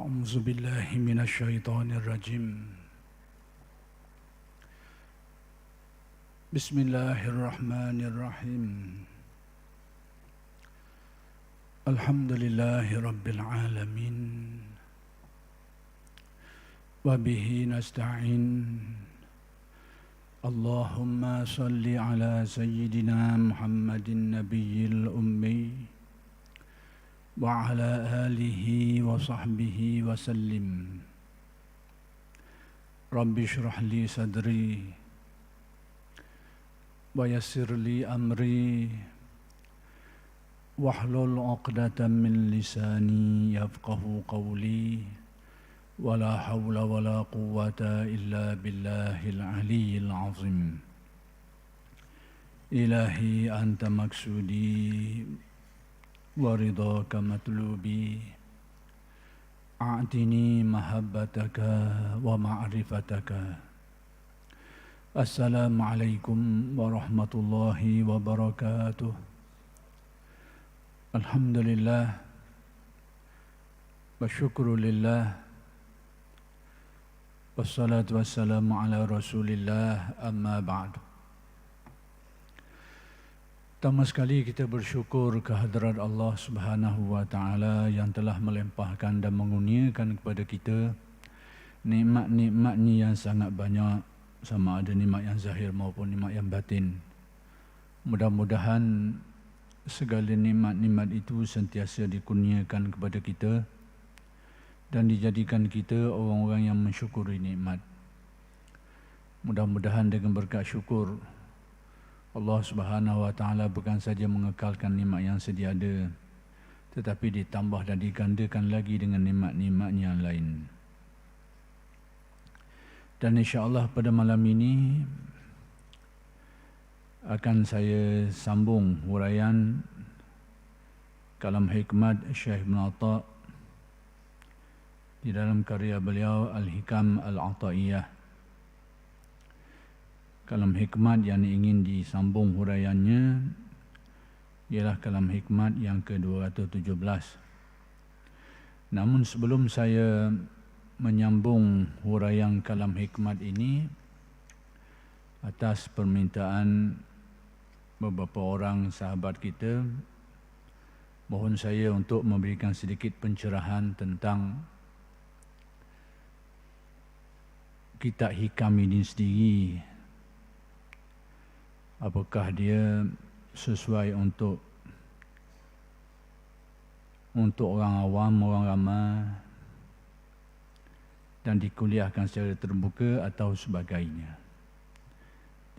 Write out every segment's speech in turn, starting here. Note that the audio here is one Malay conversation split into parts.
أعوذ بالله من الشيطان الرجيم. بسم الله الرحمن الرحيم. الحمد لله رب العالمين وبه نستعين. اللهم صل على سيدنا محمد النبي الأمي وعلى آله وصحبه وسلم. رب اشرح لي صدري ويسر لي أمري واحلل عقدة من لساني يفقه قولي ولا حول ولا قوة إلا بالله العلي العظيم. إلهي أنت مقصودي ورضاك مطلوبي، أعطني محبتك ومعرفتك. السلام عليكم ورحمة الله وبركاته. الحمد لله والشكر لله والصلاة والسلام على رسول الله. أما بعد. Pertama sekali kita bersyukur kehadrat Allah Subhanahu wa Ta'ala yang telah melimpahkan dan mengurniakan kepada kita nikmat-nikmat-Nya yang sangat banyak, sama ada nikmat yang zahir maupun nikmat yang batin. Mudah-mudahan segala nikmat-nikmat itu sentiasa dikurniakan kepada kita dan dijadikan kita orang-orang yang mensyukuri nikmat. Mudah-mudahan dengan berkat syukur Allah Subhanahu wa Ta'ala bukan saja mengekalkan nikmat yang sedia ada, tetapi ditambah dan digandakan lagi dengan nikmat-nikmat yang lain. Dan insya-Allah pada malam ini akan saya sambung huraian kalam hikmat Syekh Ibn Atha di dalam karya beliau Al-Hikam Al-Ata'iyah. Kalam hikmat yang ingin disambung huraiannya ialah kalam hikmat yang ke-217. Namun sebelum saya menyambung huraian kalam hikmat ini, atas permintaan beberapa orang sahabat kita, mohon saya untuk memberikan sedikit pencerahan tentang kitab hikam ini sendiri. Apakah dia sesuai untuk orang awam, orang ramai, dan dikuliahkan secara terbuka atau sebagainya.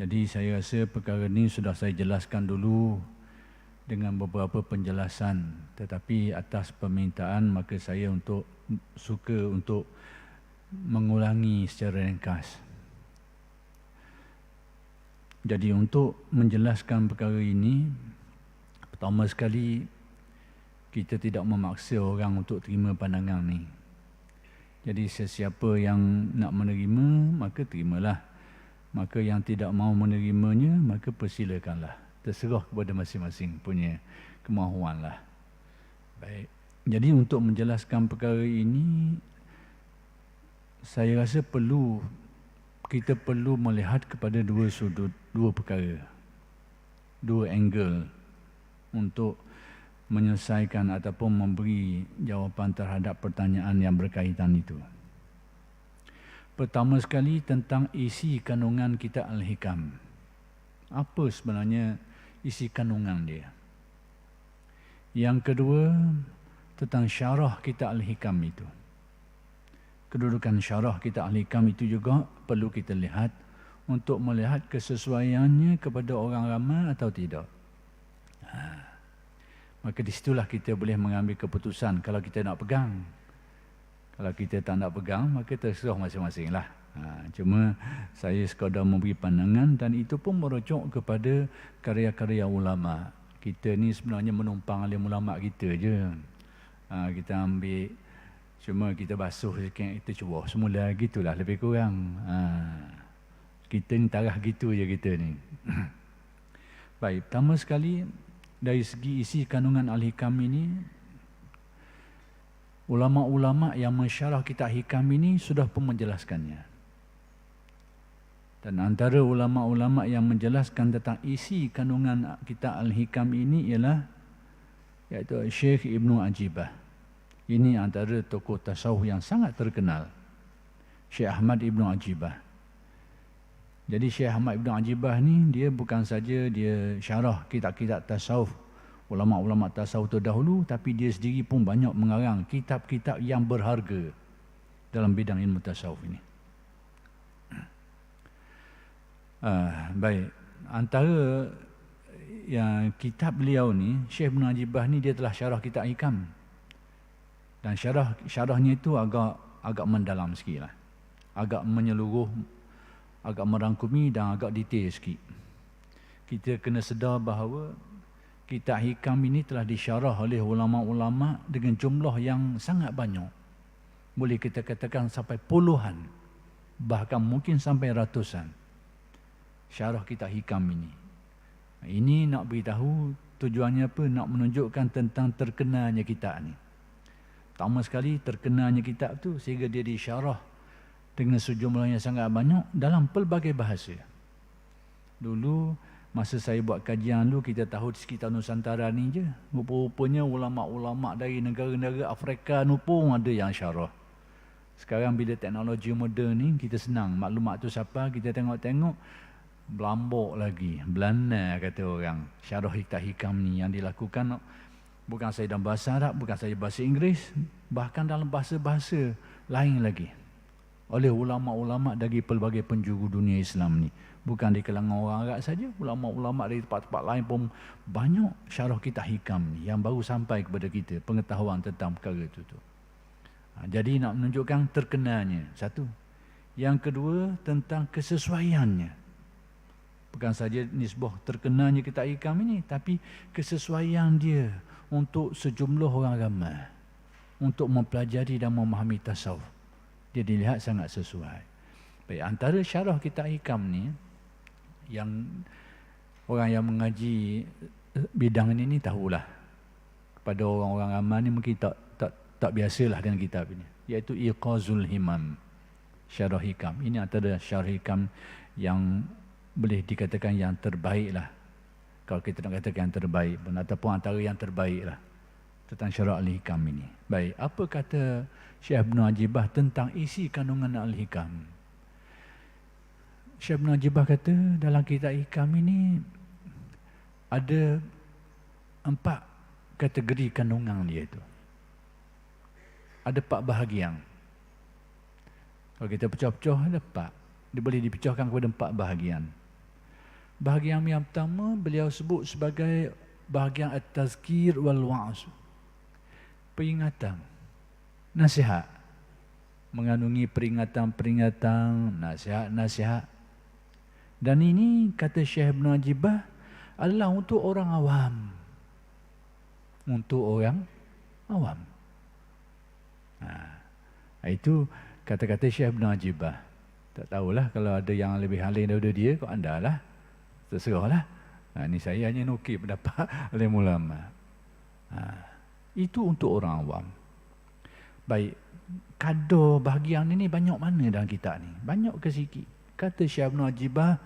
Jadi saya rasa perkara ini sudah saya jelaskan dulu dengan beberapa penjelasan, tetapi atas permintaan maka saya suka untuk mengulangi secara ringkas. Jadi untuk menjelaskan perkara ini, pertama sekali kita tidak memaksa orang untuk terima pandangan ni. Jadi sesiapa yang nak menerima maka terimalah. Maka yang tidak mahu menerimanya maka persilakanlah. Terserah kepada masing-masing punya kemahuanlah. Baik. Jadi untuk menjelaskan perkara ini, saya rasa kita perlu melihat kepada dua sudut, dua perkara, dua angle untuk menyelesaikan ataupun memberi jawapan terhadap pertanyaan yang berkaitan itu. Pertama sekali tentang isi kandungan kitab Al-Hikam. Apa sebenarnya isi kandungan dia? Yang kedua tentang syarah kitab Al-Hikam itu. Kedudukan syarah kitab Al-Hikam itu juga perlu kita lihat untuk melihat kesesuaiannya kepada orang ramai atau tidak. Maka di situlah kita boleh mengambil keputusan kalau kita nak pegang. Kalau kita tak nak pegang, maka terserah masing-masing lah. Cuma saya sekadar memberi pandangan dan itu pun merujuk kepada karya-karya ulama. Kita ni sebenarnya menumpang alim ulama kita je. Kita ambil, cuma kita basuh sikit, kita cuba semula, gitulah lebih kurang. Kita ni tarah gitu je kita ni. Baik, pertama sekali dari segi isi kandungan Al-Hikam ini, ulama-ulama yang mensyarah kitab Hikam ini sudah pun menjelaskannya. Dan antara ulama-ulama yang menjelaskan tentang isi kandungan kitab Al-Hikam ini ialah iaitu Syekh Ibnu Ajibah. Ini antara tokoh tasawuf yang sangat terkenal, Syekh Ahmad Ibnu Ajibah. Jadi Syekh Ahmad Ibnu Ajibah ni dia bukan saja dia syarah kitab-kitab tasawuf ulama-ulama tasawuf terdahulu, tapi dia sendiri pun banyak mengarang kitab-kitab yang berharga dalam bidang ilmu tasawuf ini. Baik, antara yang kitab beliau ni, Syekh Ibnu Ajibah ni dia telah syarah kitab Hikam. Dan syarahnya itu agak mendalam sikit lah. Agak menyeluruh, agak merangkumi dan agak detail sikit. Kita kena sedar bahawa kitab Hikam ini telah disyarah oleh ulama-ulama dengan jumlah yang sangat banyak. Boleh kita katakan sampai puluhan, bahkan mungkin sampai ratusan. Syarah kitab Hikam ini. Ini nak beritahu tujuannya apa? Nak menunjukkan tentang terkenalnya kitab ni. Pertama sekali terkenalnya kitab tu sehingga dia disyarah dengan sejumlah yang sangat banyak dalam pelbagai bahasa. Dulu masa saya buat kajian dulu, kita tahu di sekitar Nusantara ni je, rupa-rupanya ulama-ulama dari negara-negara Afrika ni pun ada yang syarah. Sekarang bila teknologi moden ni, kita senang maklumat tu siapa, kita tengok-tengok Belambok lagi, Belanda kata orang, syarah kitab Hikam ni yang dilakukan bukan saja dalam bahasa Arab, bukan saja bahasa Inggeris, bahkan dalam bahasa-bahasa lain lagi oleh ulama-ulama dari pelbagai penjuru dunia Islam ni. Bukan di kalangan orang Arab saja, ulama-ulama dari tempat-tempat lain pun banyak syarah kitab Hikam ni yang baru sampai kepada kita pengetahuan tentang perkara itu. Jadi nak menunjukkan terkenalnya, satu. Yang kedua tentang kesesuaiannya. Bukan saja nisbah terkenalnya kitab Hikam ini, tapi kesesuaian dia untuk sejumlah orang ramai untuk mempelajari dan memahami tasawuf. Dia dilihat sangat sesuai. Baik, antara syarah kitab Hikam ni yang orang yang mengaji bidang ini tahulah. Kepada orang-orang ramai ni mungkin tak biasalah dengan kitab ini, iaitu Iqazul Himam, syarah Hikam. Ini antara syarah Hikam yang boleh dikatakan yang terbaik lah, kalau kita nak katakan yang terbaik pun, ataupun antara yang terbaik lah tentang syarah Al-Hikam ini. Baik, apa kata Syekh Ibnu Ajibah tentang isi kandungan Al-Hikam? Syekh Ibnu Ajibah kata dalam kitab Hikam ini ada 4 kategori kandungan dia itu. Ada 4 bahagian. Kalau kita pecah-pecah ada 4. Dia boleh dipecahkan kepada 4 bahagian. Bahagian yang pertama beliau sebut sebagai bahagian at-tazkir wal wa'z. Peringatan, nasihat. Mengandungi peringatan-peringatan, nasihat-nasihat. Dan ini kata Syekh Ibnu Ajibah adalah untuk orang awam. Untuk orang awam. Itu kata-kata Syekh Ibnu Ajibah. Tak tahulah kalau ada yang lebih alim daripada dia, kau anda lah. Terserahlah. Ini saya hanya nukil pendapat oleh ulama. Itu untuk orang awam. Baik, kadar bahagian ini banyak mana dalam kitab ni? Banyak ke sikit? Kata Syekh Ibnu Ajibah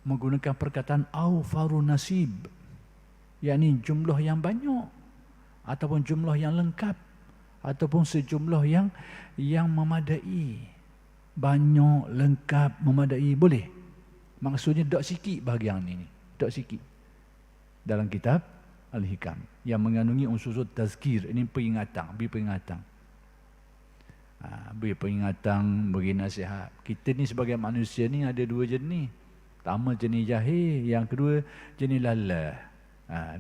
menggunakan perkataan awfarun nasib, yakni jumlah yang banyak ataupun jumlah yang lengkap ataupun sejumlah yang memadai. Banyak, lengkap, memadai, boleh. Maksudnya tak sikit bahagian ini, tak sikit. Dalam kitab Al-Hikam yang mengandungi unsur tazkir, ini peringatan, beri peringatan. Beri peringatan, beri nasihat. Kita ni sebagai manusia ni ada 2 jenis. Pertama jenis jahil, yang kedua jenis lalah.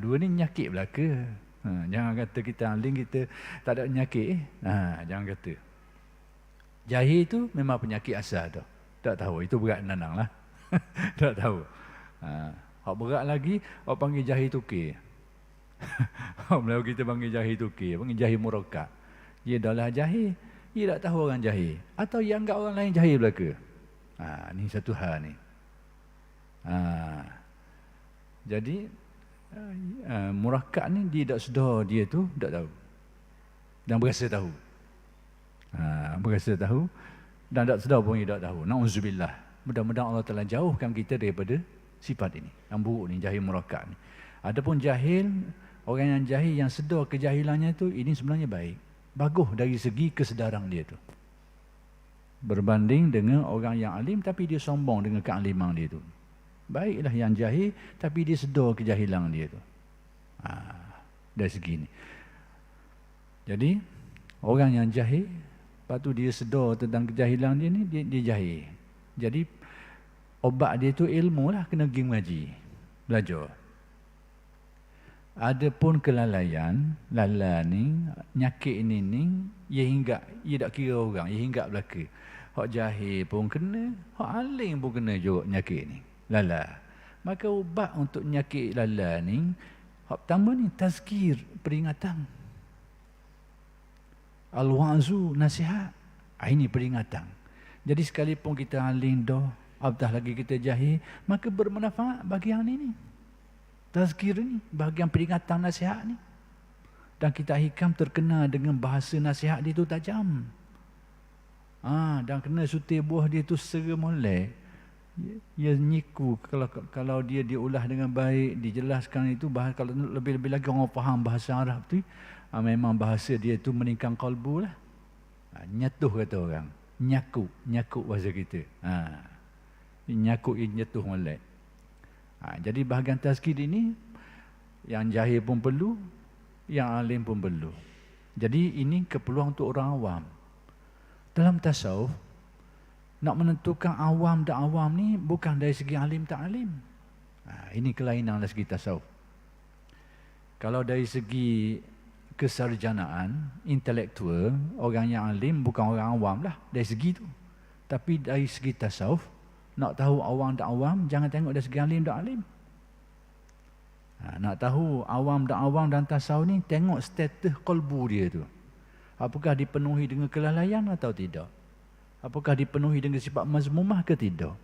2 ni nyakit belaka. Jangan kata kita alim, kita tak ada penyakit. Jangan kata. Jahil tu memang penyakit asal tu. Tak tahu, itu berat nanang lah. Tak tahu. Hak berat lagi, orang panggil jahil tukir. Orang Melayu kita panggil jahil tukir, panggil jahil murakkab. Dia dah lah jahil, dia tak tahu orang jahil. Atau yang anggap orang lain jahil belaka. Ni satu hal ni. Jadi murakkab ni dia tak sedar dia tu, tak tahu. dan berasa tahu. Berasa tahu dan tak sedar pun dia tak tahu. Na'udzubillah. Mudah-mudahan Allah Ta'ala jauhkan kita daripada sifat ini, yang buruk ni, jahil murakkab ni. Adapun jahil, orang yang jahil yang sedar kejahilannya tu, ini sebenarnya baik. Bagus dari segi kesedaran dia tu. Berbanding dengan orang yang alim tapi dia sombong dengan kealiman dia tu. Baiklah yang jahil tapi dia sedar kejahilan dia tu. Dari segi ni. Jadi orang yang jahil, lepas tu dia sedar tentang kejahilan dia ni, dia jahil. Jadi obat dia tu ilmu lah, kena pergi mengaji, belajar. Adapun kelalaian, lala ni, nyakit ni, ia hinggap, ia tak kira orang, ia hinggap belaka. Hak jahil pun kena, hak alim pun kena juga nyakit ni, lala. Maka ubat untuk nyakit lala ni, hak pertama ni, tazkir, peringatan. Al-wa'zu, nasihat. Ini peringatan. Jadi sekalipun kita alim dah, apatah lagi kita jahil, maka bermanfaat bagi yang ini. Tazkir ni, bahagian peringatan nasihat ni. Dan kita hikam terkenal dengan bahasa nasihat dia tu tajam. Dan kena sutir buah dia tu secara molek. Ia nyiku kalau dia diulah dengan baik, dijelaskan itu, kalau lebih-lebih lagi orang faham bahasa Arab tu, memang bahasa dia tu meningkang kalbu lah. Nyatuh kata orang. Nyakuk bahasa kita. Nyakuk ia nyatuh molek. Jadi bahagian tazkir ini, yang jahil pun perlu, yang alim pun perlu. Jadi ini keperluan untuk orang awam. Dalam tasawuf, nak menentukan awam dan awam ni bukan dari segi alim tak alim. Ini kelainan dari segi tasawuf. Kalau dari segi kesarjanaan, intelektual, orang yang alim bukan orang awam lah, dari segi tu. Tapi dari segi tasawuf, nak tahu awam dan awam, jangan tengok dari segi alim dan alim. Nak tahu awam dan tasawuf ni, tengok status qalbu dia tu. Apakah dipenuhi dengan kelalaian atau tidak? Apakah dipenuhi dengan sifat mazmumah ke tidak?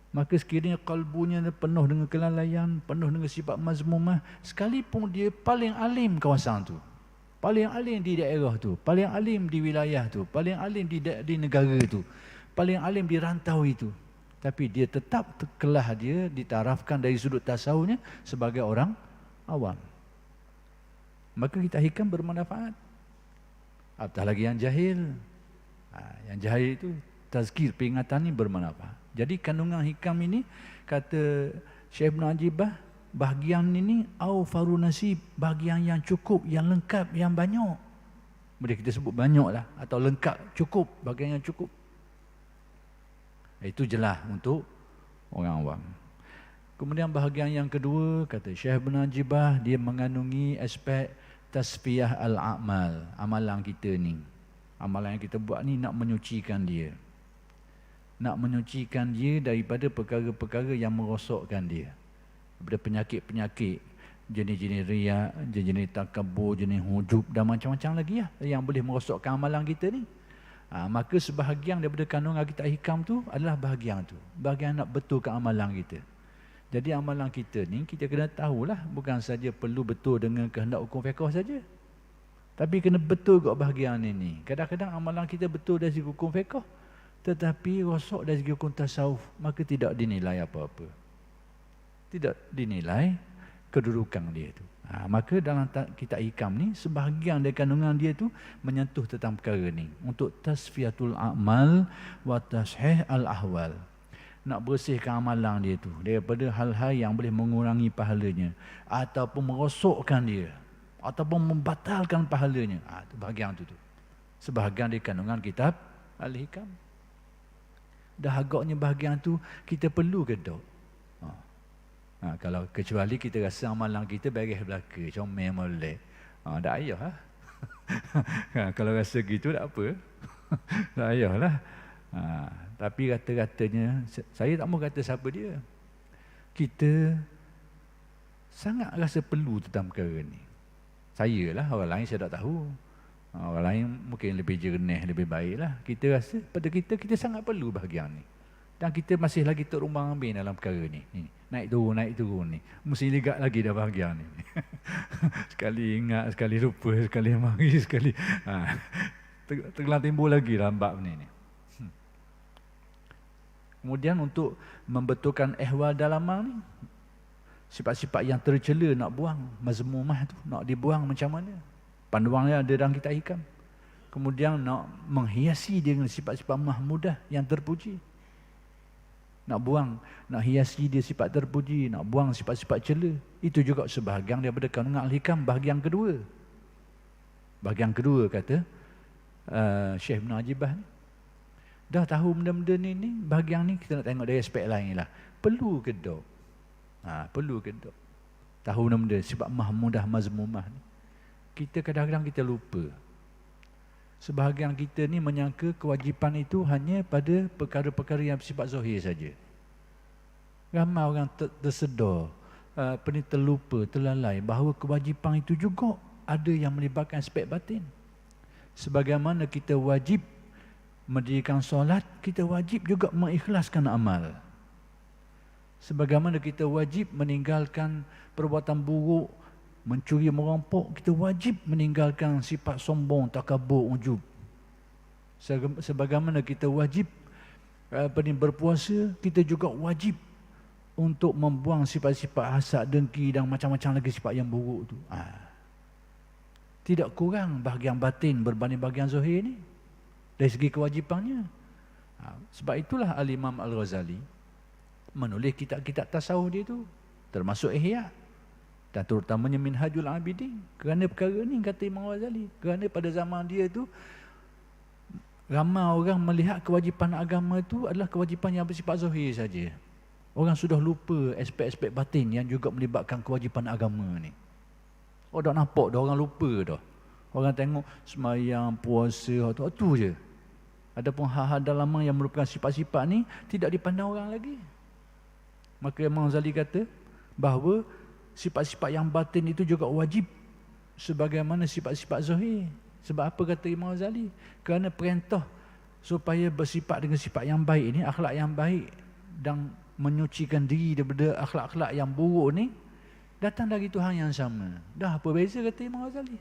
Maka sekiranya qalbunya penuh dengan kelalaian, penuh dengan sifat mazmumah, sekalipun dia paling alim kawasan tu, paling alim di daerah tu, paling alim di wilayah tu, paling alim di negara tu, paling alim di rantau itu, tapi dia tetap kelah dia ditarafkan dari sudut tasawufnya sebagai orang awam. Maka kita hikam bermanfaat. Apatah lagi yang jahil. Yang jahil itu tazkir, peringatan ini bermanfaat. Jadi kandungan hikam ini, kata Syekh Ibn Ajibah, bahagian ini awfaru nasib, bahagian yang cukup, yang lengkap, yang banyak. Boleh kita sebut banyak lah, atau lengkap, cukup, bahagian yang cukup. Itu jelas untuk orang awam. Kemudian bahagian yang kedua, kata Syekh Ibn Ajibah, dia mengandungi aspek tasfiyah al-a'mal, amalan kita ni. Amalan yang kita buat ni nak menyucikan dia. Nak menyucikan dia daripada perkara-perkara yang merosakkan dia. Daripada penyakit-penyakit, jenis-jenis riak, jenis-jenis takabur, jenis hujub dan macam-macam lagi lah yang boleh merosakkan amalan kita ni. Maka sebahagian daripada kandungan kitab hikam tu adalah bahagian tu. Bahagian nak betulkan amalan kita. Jadi amalan kita ni, kita kena tahulah, bukan saja perlu betul dengan kehendak hukum fiqh saja. Tapi kena betul juga bahagian ini. Kadang-kadang amalan kita betul dari segi hukum fiqh, tetapi rosak dari segi hukum tasawuf, maka tidak dinilai apa-apa. Tidak dinilai kedudukan dia tu. Maka dalam kitab hikam ni, sebahagian dari kandungan dia tu menyentuh tentang perkara ni. Untuk tasfiyatul a'mal wa tashih al-ahwal. Nak bersihkan amalan dia tu daripada hal-hal yang boleh mengurangi pahalanya, ataupun merosakkan dia, ataupun membatalkan pahalanya. Itu bahagian tu. Sebahagian dari kandungan kitab Al-Hikam. Dah agaknya bahagian tu kita perlu ke tak? Kalau kecuali kita rasa amalan kita beres belaka, comel molek, tak payah lah. Kalau rasa gitu tak apa. Tak payahlah. Tapi kata-katanya, saya tak mau kata siapa dia, kita sangat rasa perlu tentang perkara ni. Saya lah, orang lain saya tak tahu. Orang lain mungkin lebih jernih, lebih baik lah. Kita rasa pada kita sangat perlu bahagian ni. Dan kita masih lagi terumbang ambing dalam perkara ni. Naik turun ni. Mesti ligat lagi dah bahagian ni. Sekali ingat, sekali lupa, sekali mari, sekali tengah timbul lagi dalam bab ni. Kemudian untuk membetulkan ehwal dalaman ni, sifat-sifat yang tercela nak buang, mazmumah tu nak dibuang macam mana? Panduannya ada dalam kitab hikam. Kemudian nak menghiasi dia dengan sifat-sifat mahmudah yang terpuji. Nak buang, nak hiasi dia sifat terpuji, nak buang sifat-sifat cela. Itu juga sebahagian daripada kandungan al-hikam bahagian kedua. Bahagian kedua kata Syekh Ibn Ajibah ni. Dah tahu benda-benda ni, bahagian ni kita nak tengok dari aspek lain lah. Perlu ke dok? Perlu ke dok? Tahu benda-benda sifat mahmudah mazmumah ni. Kita kadang-kadang kita lupa. Sebahagian kita ni menyangka kewajipan itu hanya pada perkara-perkara yang bersifat zahir saja. Ramai orang tersedar, terlupa, terlalai bahawa kewajipan itu juga ada yang melibatkan aspek batin. Sebagaimana kita wajib mendirikan solat, kita wajib juga mengikhlaskan amal. Sebagaimana kita wajib meninggalkan perbuatan buruk, mencuri, merampok, kita wajib meninggalkan sifat sombong, takabur, ujub. Sebagaimana kita wajib berpuasa, kita juga wajib untuk membuang sifat-sifat hasad, dengki dan macam-macam lagi sifat yang buruk tu. Tidak kurang bahagian batin berbanding bahagian zahir ni dari segi kewajipannya. Sebab itulah Al-Imam Al-Ghazali menulis kitab-kitab tasawuf dia tu, termasuk Ihya dan terutamanya Minhajul Abidin. Kerana perkara ni kata Imam Ghazali, kerana pada zaman dia tu ramai orang melihat kewajipan agama itu adalah kewajipan yang bersifat zahir saja. Orang sudah lupa aspek-aspek batin yang juga melibatkan kewajipan agama ni. Dah nampak dah, orang lupa dah. Orang tengok sembahyang, puasa, tu je. Adapun hal-hal dalaman yang merupakan sifat-sifat ni tidak dipandang orang lagi. Maka Imam Ghazali kata bahawa sifat-sifat yang batin itu juga wajib sebagaimana sifat-sifat zahir. Sebab apa kata Imam Ghazali? Kerana perintah supaya bersifat dengan sifat yang baik ini, akhlak yang baik dan menyucikan diri daripada akhlak-akhlak yang buruk ni datang dari Tuhan yang sama. Dah apa beza kata Imam Ghazali?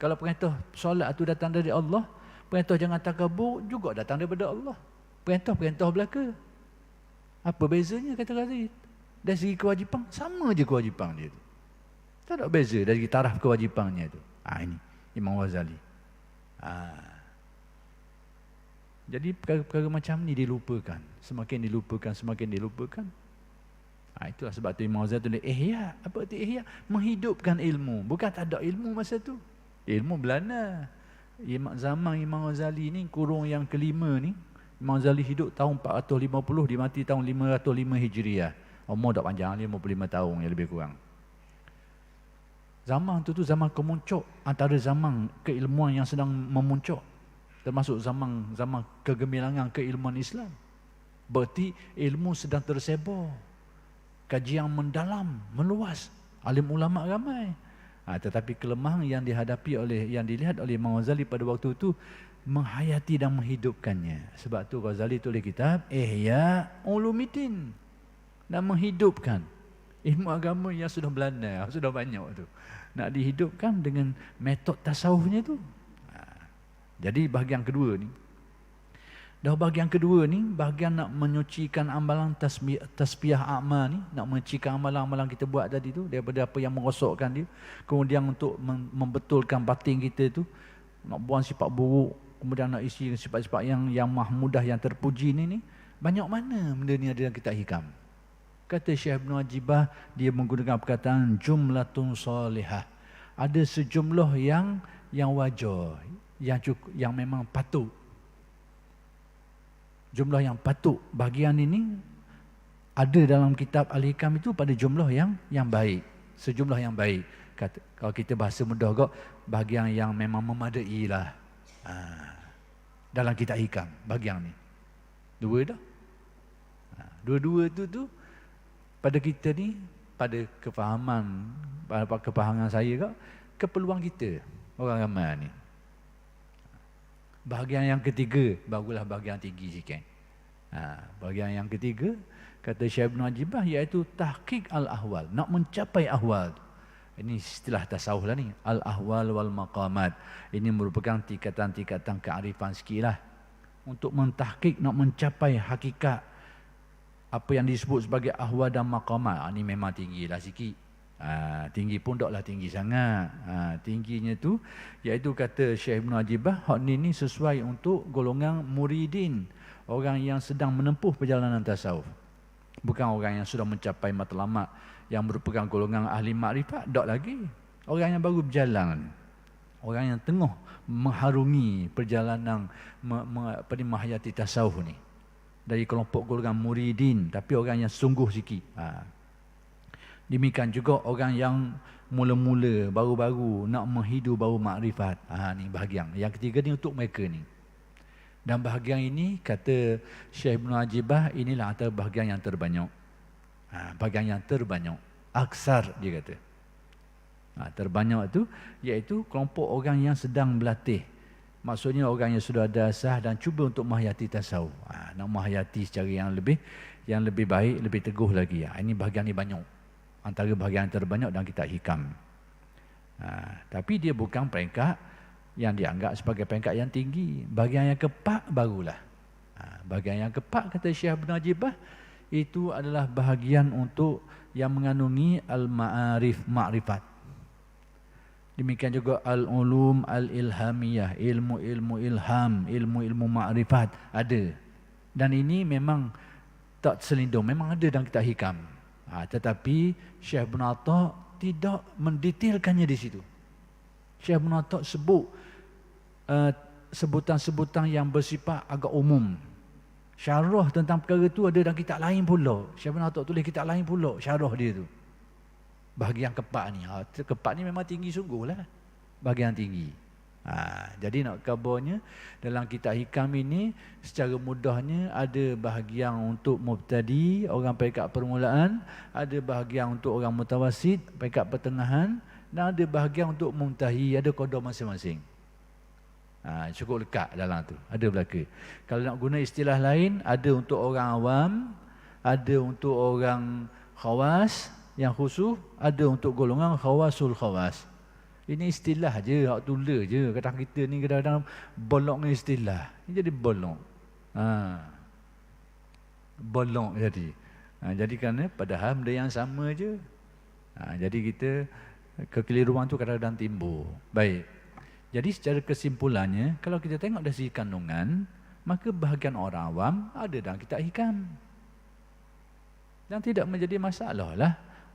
Kalau perintah solat itu datang dari Allah, perintah jangan takabur juga datang daripada Allah. Perintah belaka. Apa bezanya kata Ghazali? Dari segi kewajipan, sama je kewajipan dia tu. Tak ada beza dari segi taraf kewajipannya tu. Ini Imam Ghazali. Jadi perkara-perkara macam ni dilupakan. Semakin dilupakan. Itulah sebab tu Imam Ghazali tulis Ihya. Apa arti Ihya? Menghidupkan ilmu. Bukan tak ada ilmu masa tu. Ilmu belana. Zaman Imam Ghazali ni, kurung yang kelima ni, Imam Ghazali hidup tahun 450, dia mati tahun 505 Hijriah. Umur tak panjang, 55 tahun yang lebih kurang. Zaman tu zaman kemuncak antara zaman keilmuan yang sedang memuncak, termasuk zaman kegemilangan keilmuan Islam. Berarti ilmu sedang tersebar, kajian mendalam, meluas, alim ulama ramai. Tetapi kelemahan yang dilihat oleh Imam Ghazali pada waktu itu menghayati dan menghidupkannya. Sebab tu Ghazali tulis kitab Ihya Ulumuddin, dan menghidupkan ilmu agama yang sudah belanda, sudah banyak tu, nak dihidupkan dengan metod tasawufnya tu. Jadi bahagian kedua ni, bahagian nak menyucikan amalan tasbih amal ni, nak menyucikan amalan-amalan kita buat tadi tu daripada apa yang merosakkan dia. Kemudian untuk membetulkan batin kita tu, nak buang sifat buruk, kemudian nak isi sifat-sifat yang mahmudah, yang terpuji ni banyak mana benda ni ada dalam kitab hikam. Kata Syekh Ibn Ajibah, dia menggunakan perkataan jumlatun salihah. Ada sejumlah yang wajar, yang cukup, yang memang patut. Jumlah yang patut. Bahagian ini ada dalam kitab Al-Hikam itu pada jumlah yang baik. Sejumlah yang baik. Kalau kita bahasa mudah kok, bahagian yang memang memadai lah. Dalam kitab Hikam, bahagian ni. Dua dah. Dua-dua tu pada kita ni, pada kefahaman saya kok, keperluan kita, orang ramai ni. Bahagian yang ketiga, barulah bahagian tinggi sikit. Bahagian yang ketiga, kata Syekh Ibn Ajibah, iaitu tahqiq al-ahwal, nak mencapai ahwal. Ini istilah tasawuf lah ni. Al-ahwal wal maqamat. Ini merupakan tingkatan-tingkatan kearifan sekilah. Untuk mentahqiq, nak mencapai hakikat. Apa yang disebut sebagai ahwal dan maqamat. Ini memang tinggi lah sikit. Tinggi pun taklah tinggi sangat. Tingginya tu, iaitu kata Syekh Ibn Ajibah, hak ni sesuai untuk golongan muridin. Orang yang sedang menempuh perjalanan tasawuf. Bukan orang yang sudah mencapai matlamat, yang merupakan golongan ahli makrifat, tak lagi. Orang yang baru berjalan, orang yang tengah mengharungi perjalanan menghayati tasawuf ni, dari kelompok golongan muridin, tapi orang yang sungguh sikit. Demikian juga orang yang mula-mula, baru-baru nak menghidu bau makrifat. Ni bahagian. Yang ketiga ni untuk mereka ni. Dan bahagian ini, kata Syekh Ibn Ajibah, inilah antara bahagian yang terbanyak. Bahagian yang terbanyak. Aksar, dia kata. Terbanyak tu, iaitu kelompok orang yang sedang berlatih. Maksudnya orang yang sudah ada asas dan cuba untuk menghayati tasawuf. Nak menghayati secara yang lebih baik, lebih teguh lagi. Ini bahagian ni banyak. Antara bahagian yang terbanyak dalam kitab Hikam. Tapi dia bukan peringkat yang dianggap sebagai peringkat yang tinggi. Bahagian yang keempat barulah. Bahagian yang keempat, kata Syekh Ibn Ajibah, itu adalah bahagian untuk yang mengandungi al-ma'arif, ma'rifat. Demikian juga al-ulum al-ilhamiyah, ilmu-ilmu ilham, ilmu-ilmu ma'rifat ada. Dan ini memang tak selindung, memang ada dalam kitab Hikam. Tetapi Syekh Ibn Atta' tidak mendetailkannya di situ. Syekh Ibn Atta' sebut sebutan-sebutan yang bersifat agak umum. Syarah tentang perkara itu ada dalam kitab lain pula. Syekh Ibn Atta' tulis kitab lain pula, syarah dia tu. Bahagian keempat ni. Keempat ni memang tinggi sungguh lah. Bahagian tinggi. Jadi nak kabarnya, dalam kitab Hikam ini, secara mudahnya ada bahagian untuk mubtadi, orang peringkat permulaan, ada bahagian untuk orang mutawasid, peringkat pertengahan, dan ada bahagian untuk muntahi, ada qadar masing-masing. Cukup lekat dalam tu, ada belaka. Kalau nak guna istilah lain, ada untuk orang awam, ada untuk orang khawas yang khusus, ada untuk golongan khawasul khawas. Ini istilah je, hak tulis je. Kadang kita ni kadang-kadang bolong dengan istilah. Ini jadi bolong. Bolong jadi. Jadi kerana padahal benda yang sama je. Jadi kita kekeliruan tu kadang-kadang timbul. Baik. Jadi secara kesimpulannya, kalau kita tengok dari segi kandungan, maka bahagian orang awam ada dalam kitab Hikam. Dan tidak menjadi masalah lah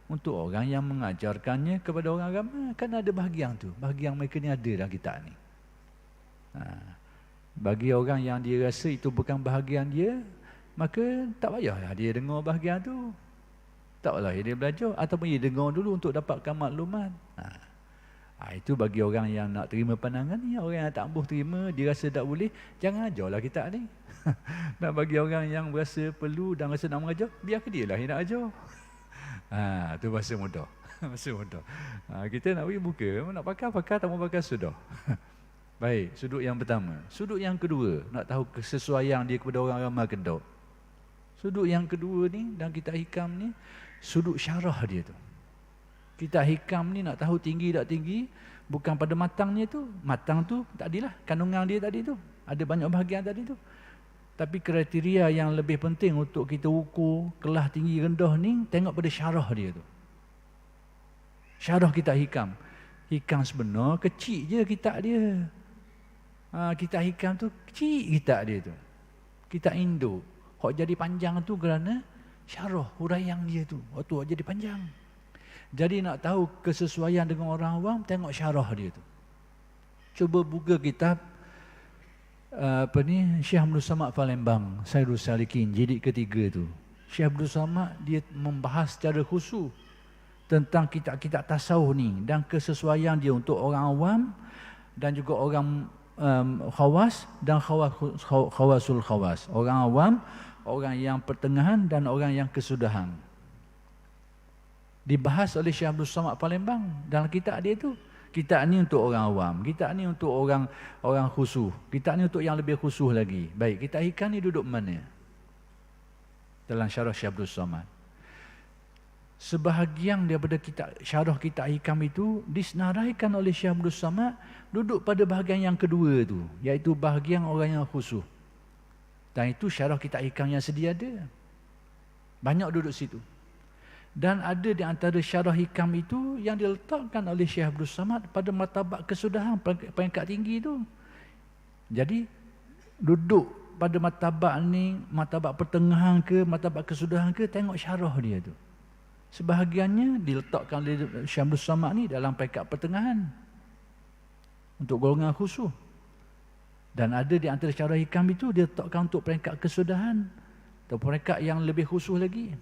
untuk orang yang mengajarkannya kepada orang agama. Kan ada bahagian tu. Bahagian mereka ni ada dalam kitab ni. Bagi orang yang dia rasa itu bukan bahagian dia, maka tak payahlah dia dengar bahagian tu. Tak payah dia belajar. Ataupun dia dengar dulu untuk dapatkan maklumat. Itu bagi orang yang nak terima pandangan ni. Orang yang tak boleh terima, dia rasa tak boleh, jangan ajarlah kitab ni. Dan bagi orang yang berasa perlu dan rasa nak mengajar, biar ke dia lah yang nak ajar. Tu bahasa mudah. Bahasa mudah. Kita nak bagi buka, nak pakar, tak mau pakar sudah. Baik, sudut yang pertama. Sudut yang kedua, nak tahu kesesuaian dia kepada orang ramai kedok. Sudut yang kedua ni, dalam kitab Hikam ni, sudut syarah dia tu. Kitab Hikam ni nak tahu tinggi tak tinggi, bukan pada matangnya tu. Matang tu tadilah, kandungan dia tadi tu. Ada banyak bahagian tadi tu. Tapi kriteria yang lebih penting untuk kita ukur kelas tinggi rendah ni, tengok pada syarah dia tu. Syarah kitab Hikam. Hikam sebenar kecil je kitab dia. Kitab Hikam tu kecil kitab dia tu. Kitab induk. Hak jadi panjang tu kerana syarah, huraian dia tu. Waktu hak jadi panjang. Jadi nak tahu kesesuaian dengan orang awam, tengok syarah dia tu. Cuba buka kitab Syekh Abdul Samad Palembang, Sairus Salikin, jilid ketiga tu. Syekh Abdul Samad dia membahas secara khusus tentang kitab-kitab tasawuf ni dan kesesuaian dia untuk orang awam dan juga orang khawas dan khawasul khawas. Orang awam, orang yang pertengahan dan orang yang kesudahan. Dibahas oleh Syekh Abdul Samad Palembang dalam kitab dia tu. Kitab ni untuk orang awam, kitab ni untuk orang khusus, kitab ni untuk yang lebih khusus lagi. Baik, kitab Hikam ni duduk mana? Dalam syarah Syekh Abdul Samad. sebahagian daripada syarah kitab hikam itu disenaraikan oleh Syekh Abdul Samad duduk pada bahagian yang kedua tu, iaitu bahagian orang yang khusyuk. Dan itu syarah kitab hikam yang sedia ada. Banyak duduk situ. Dan ada di antara syarah hikam itu yang diletakkan oleh Syekh Abdul Samad pada martabat kesudahan peringkat tinggi itu. Jadi duduk pada martabat ni, martabat pertengahan ke, martabat kesudahan ke, tengok syarah dia tu. Sebahagiannya diletakkan oleh Syekh Abdul Samad ni dalam peringkat pertengahan untuk golongan khusyuk. Dan ada di antara syarah hikam itu diletakkan untuk peringkat kesudahan atau peringkat yang lebih khusyuk lagi.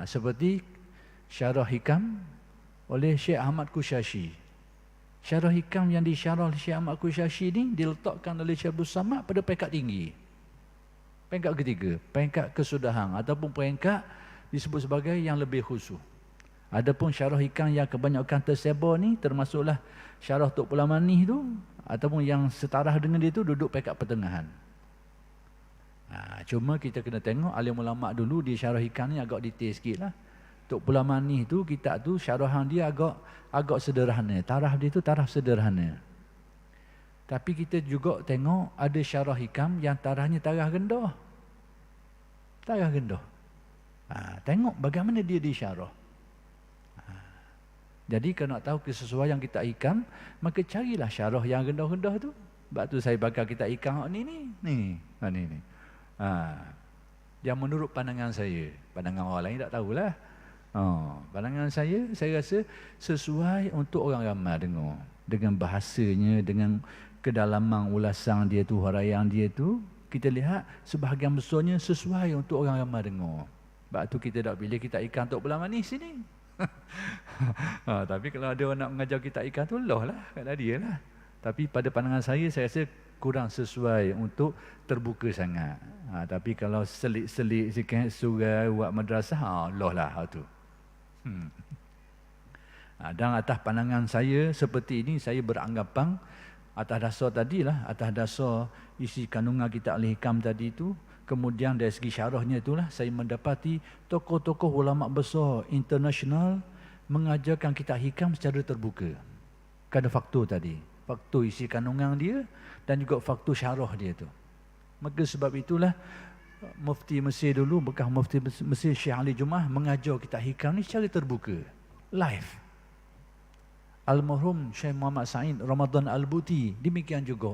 Seperti syarah hikam oleh Syekh Ahmad Kushashi. Syarah hikam yang disyarah oleh Syekh Ahmad Kushashi ni diletakkan oleh Syekh Abdul Samad pada peringkat tinggi. Peringkat ketiga, peringkat kesudahan ataupun peringkat disebut sebagai yang lebih khusyuk. Adapun syarah hikam yang kebanyakan tersebar ni termasuklah syarah Tok Pulamani tu ataupun yang setarah dengan dia tu duduk peringkat pertengahan. Cuma kita kena tengok alim ulama dulu di syarah hikam ni agak detail sikitlah. Tok Pulamani tu kitab tu syarahan dia agak sederhana, taraf dia tu taraf sederhana. Tapi kita juga tengok ada syarah hikam yang tarafnya taraf rendah. Taraf rendah. Tengok bagaimana dia disyarah. Jadi kalau nak tahu kesesuaian kitab hikam, maka carilah syarah yang rendah-rendah tu. Sebab tu saya bakal kitab hikam ni. Yang menurut pandangan saya, pandangan orang lain tak tahulah. Pandangan saya rasa sesuai untuk orang ramai dengar. Dengan bahasanya, dengan kedalaman ulasan dia tu, huraian dia tu, kita lihat sebahagian besarnya sesuai untuk orang ramai dengar. Sebab tu kita tak pilih kitab hikam Tok Pulamani sini. Tapi kalau ada orang nak mengajar kitab hikam tu, Allah lah, kat dia lah. Tapi pada pandangan saya rasa kurang sesuai untuk terbuka sangat. Tapi kalau selit-selit sikit surai buat madrasah, Allah lah tu. Dan atas pandangan saya seperti ini, saya beranggapan atas dasar tadilah, atas dasar isi kandungan kitab al-hikam tadi tu, kemudian dari segi syarahnya itulah saya mendapati tokoh-tokoh ulama besar internasional mengajarkan kitab hikam secara terbuka. Kerana faktor tadi, faktor isi kandungan dia dan juga faktor syarah dia tu. Maka sebab itulah Mufti Mesir dulu, bekas Mufti Mesir Syekh Ali Jumaah mengajar kitab hikam ni secara terbuka, live. Almarhum Syekh Muhammad Said Ramadan Al-Buti demikian juga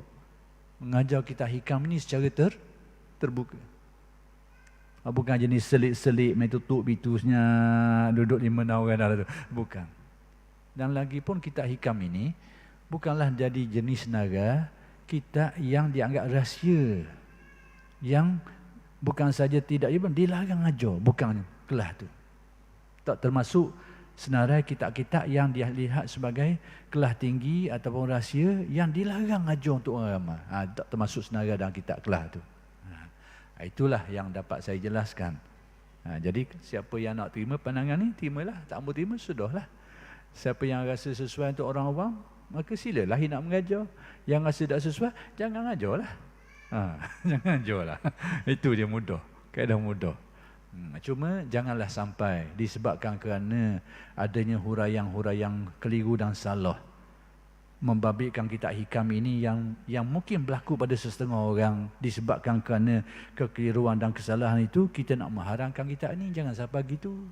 mengajar kitab hikam ni secara terbuka. Bukan jenis selit-selit main tutup bitusnya duduk 5 orang dah tu. Bukan. Dan lagi pun kitab hikam ini bukanlah jadi jenis naga kitab yang dianggap rahsia, yang bukan saja tidak dilarang ajar, bukan kelas tu. Tak termasuk senarai kitab-kitab yang dilihat sebagai kelas tinggi ataupun rahsia yang dilarang ajar untuk orang ramai. Tak termasuk senarai dalam kitab kelas tu. Itulah yang dapat saya jelaskan. Jadi siapa yang nak terima pandangan ni, terimalah. Tak mau terima, sudahlah. Siapa yang rasa sesuai untuk orang awam, maka silalah nak mengajar. Yang rasa tak sesuai, jangan ajarlah. Jangan ajarlah. Itu dia mudah. Kaedah mudah. Cuma janganlah sampai disebabkan kerana adanya huraian-huraian keliru dan salah, membabitkan kitab hikam ini yang mungkin berlaku pada sesetengah orang disebabkan kerana kekeliruan dan kesalahan itu, kita nak mengharamkan kitab ini. Jangan sampai gitu.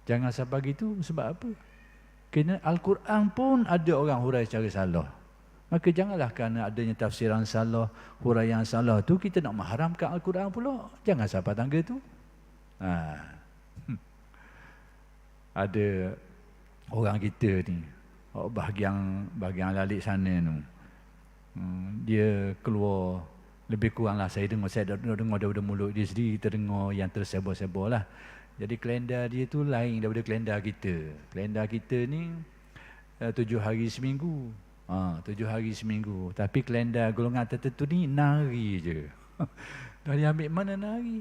Jangan sampai gitu. Sebab apa? Kerana Al-Quran pun ada orang hurai secara salah. Maka janganlah kerana adanya tafsiran salah, huraian salah tu kita nak mengharamkan Al-Quran pula. Jangan sampai tangga tu. Ada orang kita ni, bahagian lalik sana tu, dia keluar lebih kuranglah saya dengar daripada mulut dia sendiri, kita dengar yang tersebar-sebar lah. Jadi kalendar dia tu lain daripada kalendar kita. Kalendar kita ni 7 hari seminggu. 7 hari seminggu. Tapi kalendar golongan tertentu ni 6 hari je. Dari ambil mana 6 hari?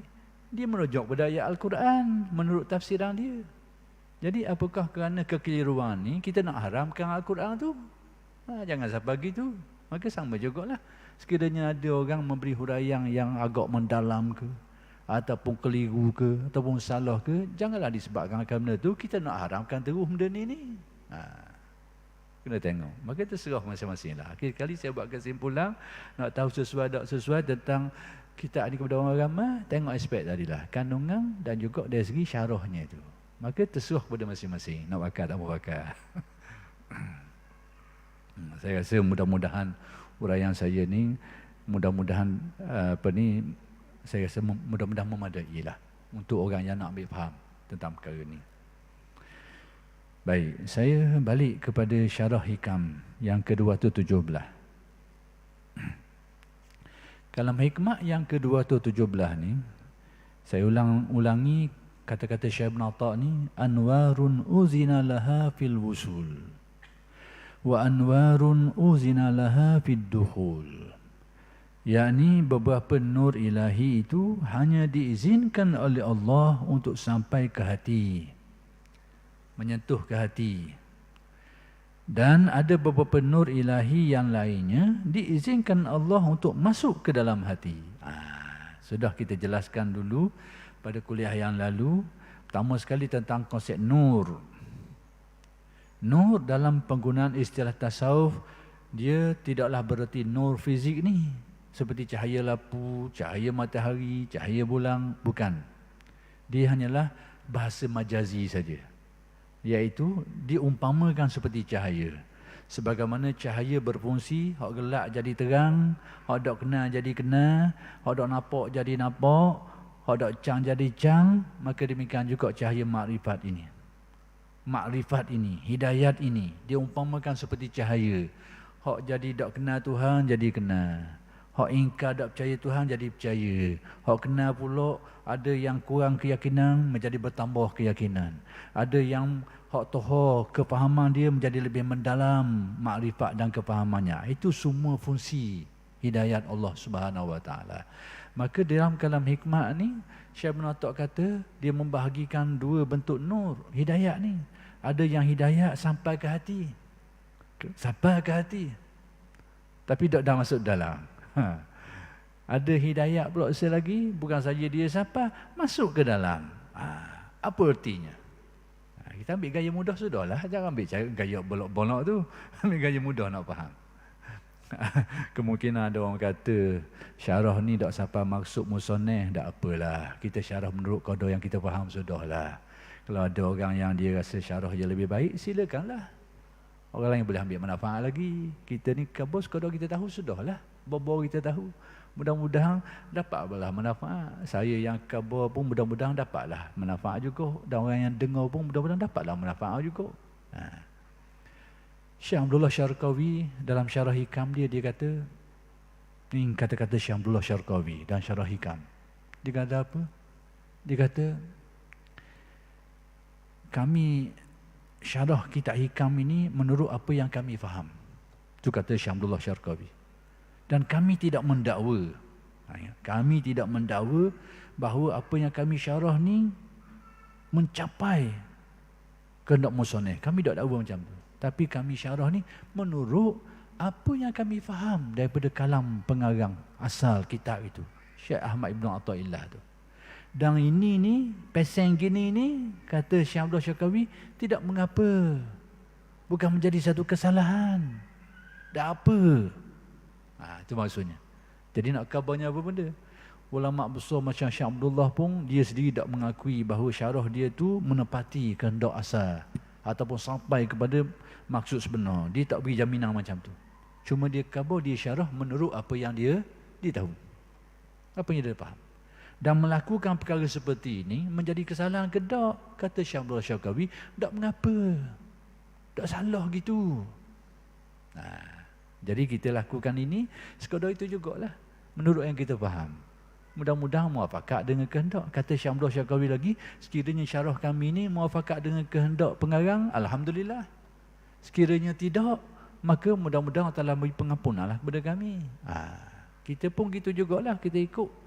Dia merujuk pada ayat Al-Quran menurut tafsiran dia. Jadi apakah kerana kekeliruan ni kita nak haramkan Al-Quran tu? Jangan sampai gitu. Maka sama jugalah. Sekiranya ada orang memberi huraian yang agak mendalam ke, ataupun keliru ke, ataupun salah ke, janganlah disebabkan benda tu kita nak haramkan terus benda ni. Kena tengok. Maka terserah masing-masing lah. Akhir kali saya buat kesimpulan, nak tahu sesuai tak sesuai tentang kitab ni kepada orang ramai, tengok aspek tadi lah, kandungan dan juga dari segi syarahnya itu. Maka terserah pada masing-masing, nak bakar tak mau bakar. Saya rasa mudah-mudahan uraian saya ni, mudah-mudahan saya rasa mudah-mudahan memadai lah untuk orang yang nak ambil faham tentang perkara ni. Baik, saya balik kepada syarah hikam yang ke-217. Kalam hikmah yang ke-217 ni, saya ulangi kata-kata Syekh Ibn Atha ni, anwarun uzina laha fil wusul wa anwarun uzina laha fid dukhul. Yakni beberapa nur ilahi itu hanya diizinkan oleh Allah untuk sampai ke hati, menyentuh ke hati. Dan ada beberapa nur ilahi yang lainnya diizinkan Allah untuk masuk ke dalam hati. Sudah kita jelaskan dulu pada kuliah yang lalu, pertama sekali tentang konsep nur. Nur dalam penggunaan istilah tasawuf, dia tidaklah bererti nur fizik ni, seperti cahaya lampu, cahaya matahari, cahaya bulan, bukan. Dia hanyalah bahasa majazi saja, iaitu diumpamakan seperti cahaya. Sebagaimana cahaya berfungsi, hak gelap jadi terang, hak dok kenal jadi kenal, hak dok nampak jadi nampak, hak dok cang jadi cang, maka demikian juga cahaya makrifat ini. Makrifat ini, hidayat ini, diumpamakan seperti cahaya. Hak jadi dok kenal Tuhan jadi kenal. Hak ingkar tak percaya Tuhan jadi percaya. Hak kenal pula ada yang kurang keyakinan menjadi bertambah keyakinan. Ada yang hak tohor kefahaman dia menjadi lebih mendalam makrifat dan kefahamannya. Itu semua fungsi hidayat Allah Subhanahu Wa Taala. Maka dalam kalam hikmah ni, Syekh Ibn Atha kata dia membahagikan dua bentuk nur hidayat ni. Ada yang hidayat sampai ke hati, sampai ke hati, tapi tak dah masuk dalam. Ada hidayat pula selagi, bukan saja dia sampai, masuk ke dalam. Apa artinya? Kita ambil gaya mudah sudahlah, jangan ambil gaya bolok-bolok tu. Ambil gaya mudah nak faham. Kemungkinan ada orang kata syarah ni tak sampai maksud musoneh, tak apalah, kita syarah menurut qada yang kita faham sudahlah. Kalau ada orang yang dia rasa syarah je lebih baik, silakanlah. Orang lain boleh ambil manfaat lagi. Kita ni kabus qada kita tahu sudahlah, bobo kita tahu. Mudah-mudahan dapatlah manfaat. Saya yang khabar pun mudah-mudahan dapatlah manfaat juga, dan orang yang dengar pun mudah-mudahan dapatlah manfaat juga. Syekh Abdullah Syarqawi dalam syarah hikam dia kata, ini kata-kata Syekh Abdullah Syarqawi dan syarah hikam. Dia kata apa? Dia kata, kami syarah kitab hikam ini menurut apa yang kami faham. Itu kata Syekh Abdullah Syarqawi. Dan kami tidak mendakwa. Kami tidak mendakwa bahawa apa yang kami syarah ni mencapai kehendak musoneh. Kami tak dakwa macam tu. Tapi kami syarah ni menurut apa yang kami faham daripada kalam pengarang asal kitab itu, Syekh Ahmad Ibn Athaillah tu. Dan ini ni, peseng gini ni, kata Syekh Abdullah Syarqawi, tidak mengapa. Bukan menjadi satu kesalahan. Tak apa. Itu maksudnya. Jadi nak kabarnya apa benda? Ulama besar macam Syekh Abdullah pun, dia sendiri tak mengakui bahawa syarah dia tu menepati kehendak asal ataupun sampai kepada maksud sebenar. Dia tak beri jaminan macam tu. Cuma dia khabar, dia syarah menurut apa yang dia tahu, apa yang dia faham. Dan melakukan perkara seperti ini menjadi kesalahan ke tak? Kata Syekh Abdullah Syarqawi, tak mengapa, tak salah gitu. Jadi kita lakukan ini sekadar itu jugalah, menurut yang kita faham. Mudah-mudahan muafakat dengan kehendak. Kata Syekh Abdullah Syarqawi lagi, sekiranya syarah kami ini muafakat dengan kehendak pengarang, alhamdulillah. Sekiranya tidak, maka mudah-mudahan Allah beri pengampunanlah kepada kami. Kita pun gitu jugalah, kita ikut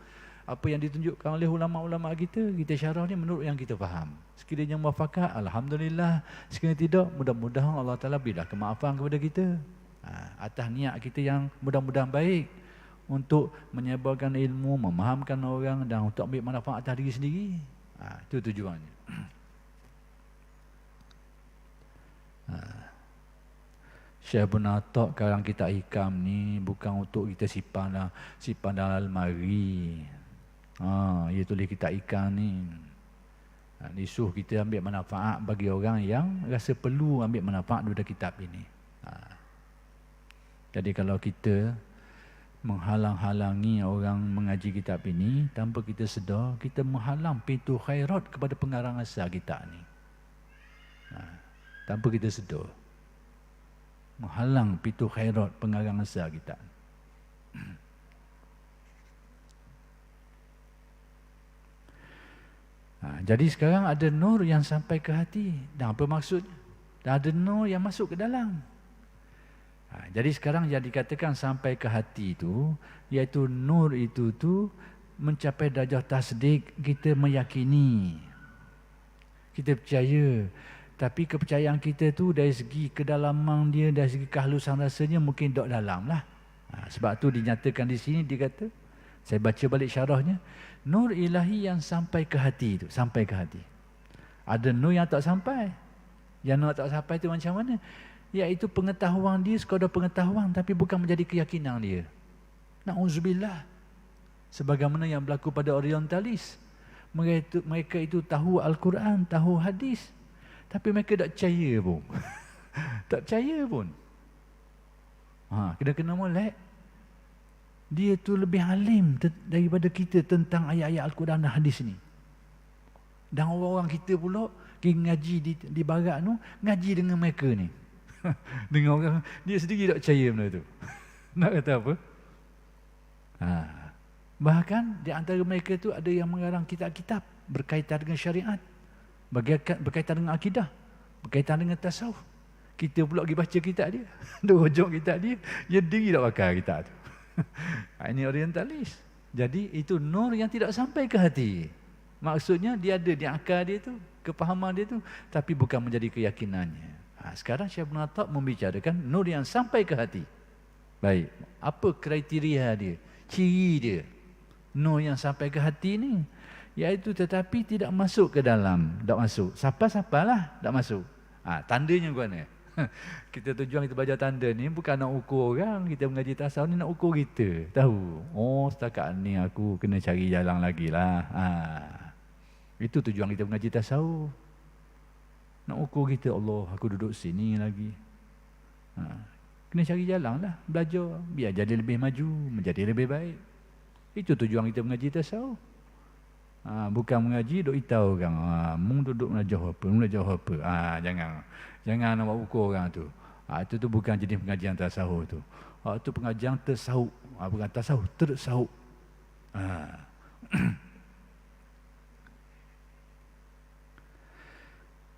apa yang ditunjukkan oleh ulama-ulama kita. Kita syarah ni menurut yang kita faham. Sekiranya muafakat, alhamdulillah. Sekiranya tidak, mudah-mudahan Allah Ta'ala berilah kemaafan kepada kita. Atas niat kita yang mudah-mudahan baik. untuk menyebarkan ilmu, memahamkan orang dan untuk ambil manfaat atas diri sendiri. Itu tujuannya. Syekh Ibn Atok sekarang kita hikam ni bukan untuk kita simpan dalam almari. Ia tulis kita hikam ni. Disuruh kita ambil manfaat bagi orang yang rasa perlu ambil manfaat daripada kitab ini. Jadi kalau kita menghalang-halangi orang mengaji kitab ini tanpa kita sedar, kita menghalang pintu khairat kepada pengarang asal kita ni. Tanpa kita sedar, menghalang pintu khairat pengarang asal kita. Jadi sekarang ada nur yang sampai ke hati. Dan apa maksudnya? Dan ada nur yang masuk ke dalam. Jadi sekarang yang dikatakan sampai ke hati itu, iaitu nur itu tu mencapai darjah tasdik, kita meyakini, kita percaya. Tapi kepercayaan kita tu dari segi kedalaman dia, dari segi kehalusan rasanya mungkin dok dalam lah. Sebab tu dinyatakan di sini, dia kata, saya baca balik syarahnya, nur ilahi yang sampai ke hati itu, sampai ke hati. Ada nur yang tak sampai. Yang nur tak sampai itu macam mana? Iaitu pengetahuan dia sekadar pengetahuan, tapi bukan menjadi keyakinan dia. Na'udzubillah. Sebagaimana yang berlaku pada orientalis. Mereka itu tahu Al-Quran, tahu hadis, tapi mereka tak percaya pun. Tak percaya pun. Kena molek. Dia tu lebih alim daripada kita tentang ayat-ayat Al-Quran dan hadis ni. Dan orang-orang kita pula pergi ngaji di barat tu, ngaji dengan mereka ni. Dengan orang, dia sendiri tak percaya benda tu. Nak kata apa? Bahkan di antara mereka tu ada yang mengarang kitab-kitab berkaitan dengan syariat, berkaitan dengan akidah, berkaitan dengan tasawuf. Kita pula pergi baca kitab dia. Dua hujung kitab dia, dia sendiri tak pakai kitab tu. Ini orientalis. Jadi itu nur yang tidak sampai ke hati. Maksudnya dia ada di akal dia tu, kepahaman dia tu, tapi bukan menjadi keyakinannya. Sekarang Syekh Ibn Atak membicarakan nur yang sampai ke hati. Baik, apa kriteria dia, ciri dia nur yang sampai ke hati ni? Iaitu tetapi tidak masuk ke dalam. Tak masuk, siapa-siapalah tak masuk. Tandanya mana? Kita tujuan kita baca tanda ni bukan nak ukur orang. Kita mengaji tasawuf ni nak ukur kita. Tahu, setakat ni aku kena cari jalan lagi lah. Itu tujuan kita mengaji tasawuf. Nak ukur kita, Allah, aku duduk sini lagi. Kena cari jalan lah, belajar. Biar jadi lebih maju, menjadi lebih baik. Itu tujuan kita mengaji tasawuf. Bukan mengaji, duk itau orang. Mung duduk belajar apa. Jangan nak ukur orang tu. Itu tu bukan jenis pengajian tasawuf tu. Itu pengajian tersawuf. Bukan tasawuf, tersawuf.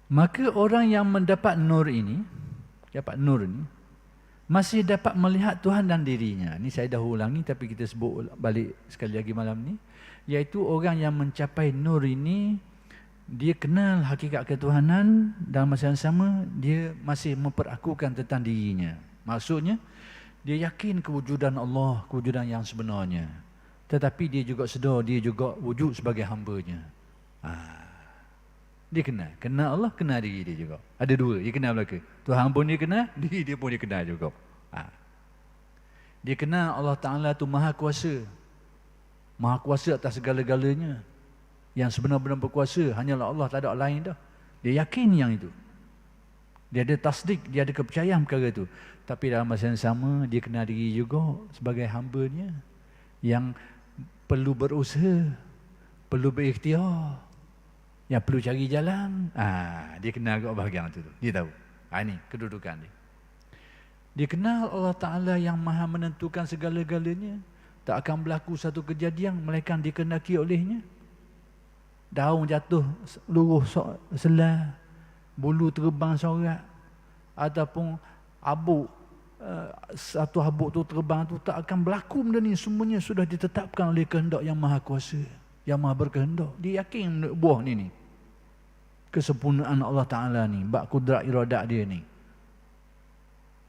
Maka orang yang mendapat nur ini, masih dapat melihat Tuhan dan dirinya. Ini saya dah ulangi tapi kita sebut balik sekali lagi malam ni. Iaitu orang yang mencapai nur ini, dia kenal hakikat ketuhanan dan masa yang sama dia masih memperakukan tentang dirinya. Maksudnya, dia yakin kewujudan Allah, kewujudan yang sebenarnya. Tetapi dia juga sedar, dia juga wujud sebagai hamba-Nya. Dia kenal Allah, kenal diri dia juga. Ada dua, dia kenal belaka. Tuhan pun dia kenal, diri dia pun dia kenal juga. Dia kenal Allah Ta'ala tu maha kuasa. Maha kuasa atas segala-galanya. Yang sebenar-benar berkuasa hanyalah Allah, tak ada lain dah. Dia yakin yang itu. Dia ada tasdik, dia ada kepercayaan perkara itu. Tapi dalam masa yang sama, dia kenal diri juga sebagai hamba-Nya yang perlu berusaha, perlu berikhtiar, yang perlu cari jalan. Dia kenal kat bahagian tu. Dia tahu. Ini kedudukan dia. Dia kenal Allah Ta'ala yang maha menentukan segala-galanya. Tak akan berlaku satu kejadian melainkan dikehendaki olehnya. Daun jatuh luruh selah, bulu terbang sorak, ataupun habuk, satu habuk tu terbang tu, tak akan berlaku benda ni. Semuanya sudah ditetapkan oleh kehendak yang maha kuasa, yang maha berkehendak. Dia yakin buah ni kesempurnaan Allah Ta'ala ni, bak kudrat iradat dia ni.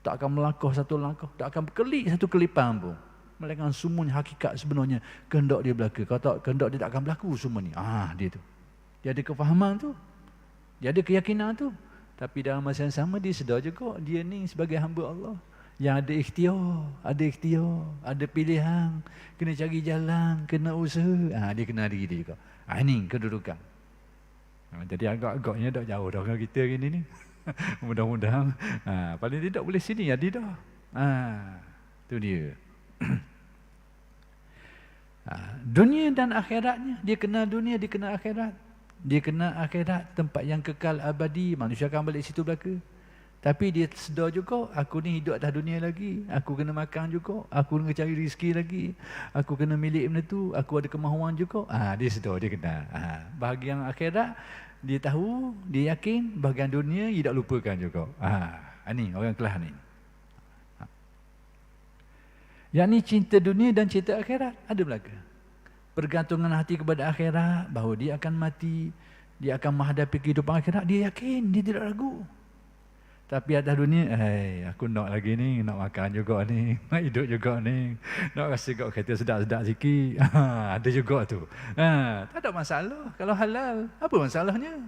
Tak akan melangkah satu langkah, tak akan berkelip satu kelipan pun. melainkan semuanya hakikat sebenarnya kehendak dia berlaku. Kalau tak kehendak dia tak akan berlaku semua ni. Dia tu. Dia ada kefahaman tu. Dia ada keyakinan tu. Tapi dalam masa yang sama dia sedar juga dia ni sebagai hamba Allah yang ada ikhtiar, ada pilihan, kena cari jalan, kena usaha. Dia kenal diri dia juga. Ini kedudukan. Jadi agak-agaknya dah jauh dah dengan kita hari ni. Mudah-mudahan paling tidak boleh sini ada dah. Tu dia. Dunia dan akhiratnya, dia kenal dunia, dia kenal akhirat. Dia kenal akhirat, tempat yang kekal abadi, manusia akan balik situ belaka. Tapi dia sedar juga, aku ni hidup atas dunia lagi, aku kena makan juga, aku kena cari rezeki lagi, aku kena milik benda tu, aku ada kemahuan juga. Dia sedar, dia kenal. Bahagian akhirat, dia tahu, dia yakin, bahagian dunia, dia tak lupakan juga. Ni orang kelas ni. Yang ni cinta dunia dan cinta akhirat, ada belaka. Pergantungan hati kepada akhirat, bahawa dia akan mati, dia akan menghadapi kehidupan akhirat, dia yakin, dia tidak ragu. Tapi atas dunia, aku nak lagi ni, nak makan juga ni, nak hidup juga ni, nak rasa kat kereta sedap-sedap sikit. Ada juga tu. Tak ada masalah. Kalau halal, apa masalahnya?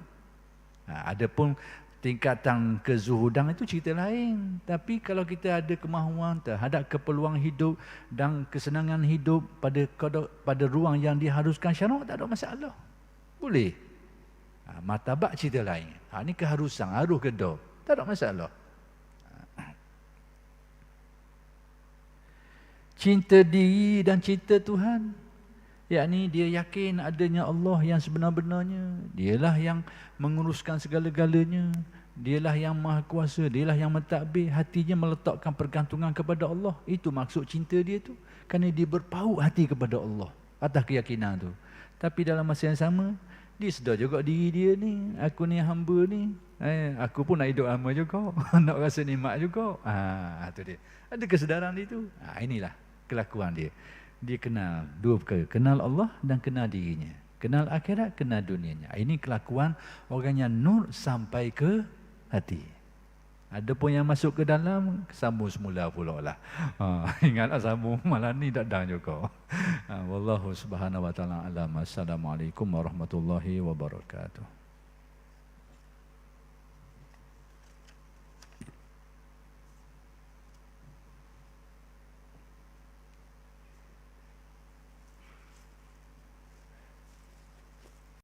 Adapun tingkatan kezuhudan itu cerita lain. Tapi kalau kita ada kemahuan terhadap keperluan hidup dan kesenangan hidup pada ruang yang diharuskan syarak, tak ada masalah. Boleh. Martabat cerita lain. Ini keharusan, harus kedok. Tak ada masalah. Cinta diri dan cinta Tuhan, yakni dia yakin adanya Allah yang sebenar-benarnya. Dialah yang menguruskan segala-galanya. Dialah yang maha kuasa. Dialah yang mentadbir. Hatinya meletakkan pergantungan kepada Allah. Itu maksud cinta dia tu. Kerana dia berpaut hati kepada Allah atas keyakinan tu. Tapi dalam masa yang sama, dia sedar juga diri dia ni. Aku ni hamba ni. Aku pun nak hidup lama juga. Nak rasa nikmat juga. Tu dia. Ada kesedaran dia tu. Inilah kelakuan dia. Dia kenal dua perkara. Kenal Allah dan kenal dirinya. Kenal akhirat, kenal dunianya. Ini kelakuan orang yang nur sampai ke hati. Ada pun yang masuk ke dalam, sambung semula pula lah. Ingatlah sambung, malam ni dadang juga. Wallahu subhanahu wa ta'ala alam. Assalamualaikum warahmatullahi wabarakatuh.